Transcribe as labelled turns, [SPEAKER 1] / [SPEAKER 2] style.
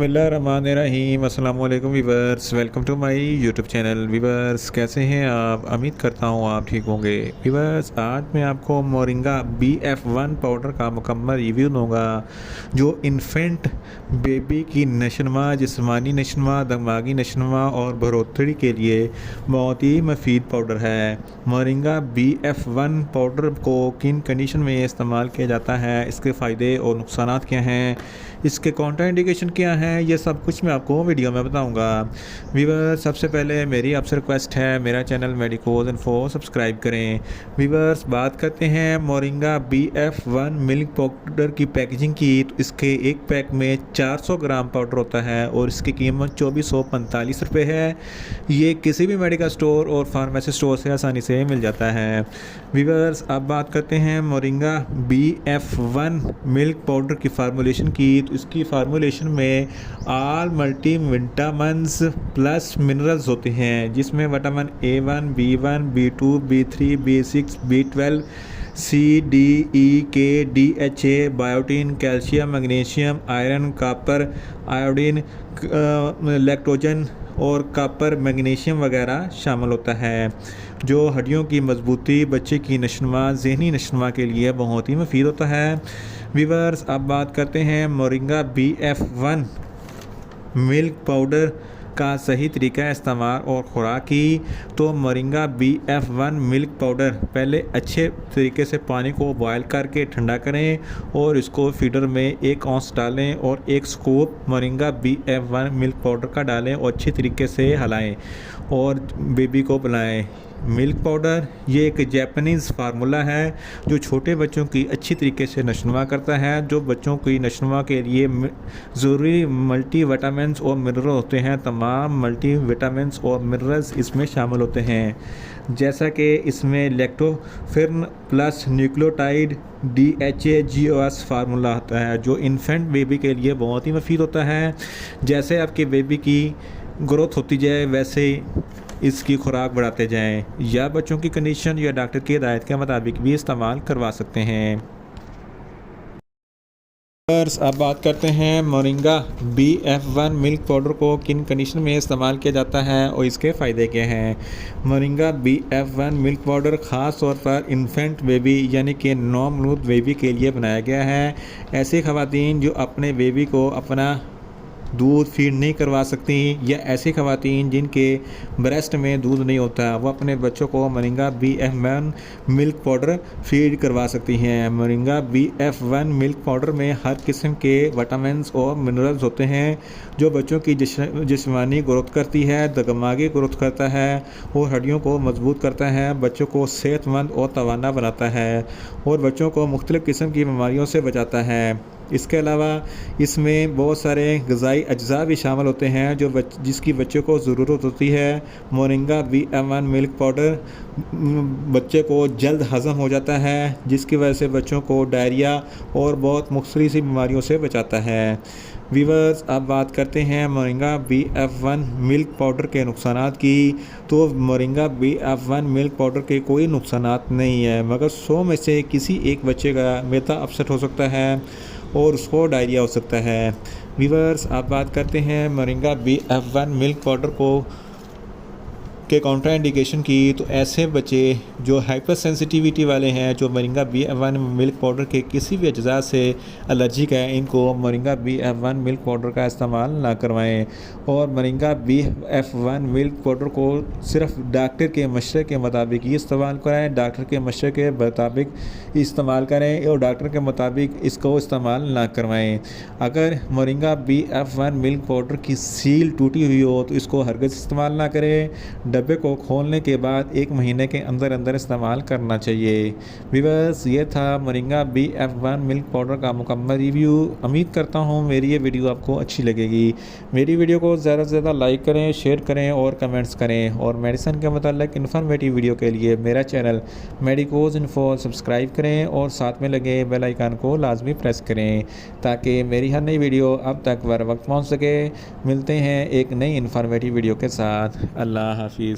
[SPEAKER 1] बिस्मिल्लाहिर्रहमानिर्रहीम। अस्सलाम वालेकुम viewers, welcome to my YouTube channel. Viewers कैसे हैं आप? उम्मीद करता हूँ आप ठीक होंगे। वीवर्स आज मैं आपको मोरिंगा BF1 पाउडर का मुकम्मल रिव्यू दूंगा जो इन्फेंट बेबी की नशोनुमा, जिस्मानी नशोनुमा, दिमागी नशोनुमा और बढ़ोतरी के लिए बहुत ही मुफीद पाउडर है। मोरिंगा BF1 पाउडर को किन कंडीशन में इस्तेमाल किया जाता है, इसके फ़ायदे और नुकसान क्या हैं, इसके काउंटर इंडिकेशन क्या है, ये सब कुछ मैं आपको वीडियो में बताऊंगा। व्यूअर्स सबसे पहले मेरी आपसे रिक्वेस्ट है, मेरा चैनल मेडिकोज इन्फो सब्सक्राइब करें। व्यूअर्स बात करते हैं मोरिंगा BF1 मिल्क पाउडर की पैकेजिंग की। तो इसके एक पैक में 400 ग्राम पाउडर होता है और इसकी कीमत 2445 रुपये है। ये किसी भी मेडिकल स्टोर और फार्मेसी स्टोर से आसानी से मिल जाता है। व्यूअर्स अब बात करते हैं मोरिंगा BF1 मिल्क पाउडर की फार्मूलेशन की। तो इसकी फार्मूलेशन में all multi vitamins plus minerals होते हैं, जिसमें vitamin A1, B1, B2, B3, B6, B12, C, D, E, K, DHA, biotin, calcium, magnesium, iron, copper, iodine, lactogen और कॉपर, मैग्नीशियम वगैरह शामिल होता है, जो हड्डियों की मजबूती, बच्चे की नशोनुमा, ज़हनी नशोनुमा के लिए बहुत ही मुफीद होता है। व्यूअर्स अब बात करते हैं मोरिंगा BF1 मिल्क पाउडर का सही तरीका इस्तेमाल और खुराक की। तो मोरिंगा BF1 मिल्क पाउडर पहले अच्छे तरीके से पानी को बॉयल करके ठंडा करें और इसको फीडर में 1 औंस डालें और 1 scoop moringa BF1 milk powder का डालें और अच्छे तरीके से हिलाएं और बेबी को पिलाएं। मिल्क पाउडर ये एक जापानीज़ फार्मूला है जो छोटे बच्चों की अच्छी तरीके से नशोनुमा करता है। जो बच्चों की नशोनुमा के लिए ज़रूरी मल्टी विटामिन्स और मिनरल होते हैं, तमाम मल्टी विटामिन्स और मिनरल्स इसमें शामिल होते हैं, जैसा कि इसमें लैक्टोफेर्न प्लस न्यूक्लियोटाइड DHA-GOS फार्मूला होता है, जो इन्फेंट बेबी के लिए बहुत ही मुफीद होता है। जैसे आपके बेबी की ग्रोथ होती जाए वैसे इसकी खुराक बढ़ाते जाएं, या बच्चों की कंडीशन या डॉक्टर की हिदायत के मुताबिक भी इस्तेमाल करवा सकते हैं। अब बात करते हैं मोरिंगा BF1 मिल्क पाउडर को किन कंडीशन में इस्तेमाल किया जाता है और इसके फ़ायदे क्या हैं। मोरिंगा BF1 मिल्क पाउडर ख़ास तौर पर इन्फेंट बेबी यानी कि नौमौलूद बेबी के लिए बनाया गया है। ऐसी ख़वातीन जो अपने बेबी को अपना दूध फीड नहीं करवा सकती, या ऐसी ख़वातीन जिनके ब्रेस्ट में दूध नहीं होता, वो अपने बच्चों को moringa BF1 milk powder feed करवा सकती हैं। मोरिंगा BF1 मिल्क पाउडर में हर किस्म के विटामिन्स और मिनरल्स होते हैं जो बच्चों की जिस्मानी ग्रोथ करती है, दिमागी ग्रोथ करता है और हड्डियों को मजबूत करता है, बच्चों को सेहतमंद और तवाना बनाता है और बच्चों को मुख्तलिफ़ किस्म की बीमारियों से बचाता है। इसके अलावा इसमें बहुत सारे ग़िज़ाई अज्जा भी शामिल होते हैं जिसकी बच्चे को ज़रूरत होती है। मोरिंगा BF1 मिल्क पाउडर बच्चे को जल्द हज़म हो जाता है, जिसकी वजह से बच्चों को डायरिया और बहुत मुख्तलिफ़ सी बीमारियों से बचाता है। व्यूअर्स अब बात करते हैं मोरिंगा BF1 मिल्क पाउडर के नुकसानात की। तो मोरिंगा BF1 मिल्क पाउडर के कोई नुकसानात नहीं है, मगर 100 में से किसी एक बच्चे का मैदा अपसेट हो सकता है और उसको डायरिया हो सकता है। व्यूअर्स अब बात करते हैं मोरिंगा BF1 मिल्क पाउडर को के काउंटर इंडिकेशन की। तो ऐसे बच्चे जो हाइपर सेंसिटिविटी वाले हैं, जो मोरिंगा BF1 मिल्क पाउडर के किसी भी अज्जा से एलर्जिक है, इनको मोरिंगा BF1 मिल्क पाउडर का इस्तेमाल ना करवाएं और मोरिंगा BF1 मिल्क पाउडर को सिर्फ डॉक्टर के मशवरे के मुताबिक ही इस्तेमाल कराएं, डॉक्टर के मशवरे के मुताबिक इस्तेमाल करें और डॉक्टर के मुताबिक इसको इस्तेमाल ना करवाएं। अगर मोरिंगा BF1 मिल्क पाउडर की सील टूटी हुई हो तो इसको हरगिज़ इस्तेमाल ना करें। डब्बे को खोलने के बाद 1 महीने के अंदर अंदर इस्तेमाल करना चाहिए। व्यूअर्स ये था मोरिंगा BF1 मिल्क पाउडर का मुकम्मल रिव्यू। उम्मीद करता हूँ मेरी ये वीडियो आपको अच्छी लगेगी। मेरी वीडियो को ज़्यादा से ज़्यादा लाइक करें, शेयर करें और कमेंट्स करें, और मेडिसिन के मतलब इन्फॉर्मेटिव वीडियो के लिए मेरा चैनल मेडिकोज इन्फो सब्सक्राइब करें और साथ में लगे बेल आइकन को लाजमी प्रेस करें ताकि मेरी हर नई वीडियो अब तक बर वक्त पहुँच सके। मिलते हैं एक नई इन्फॉर्मेटिव वीडियो के साथ। अल्लाह हाफिज़।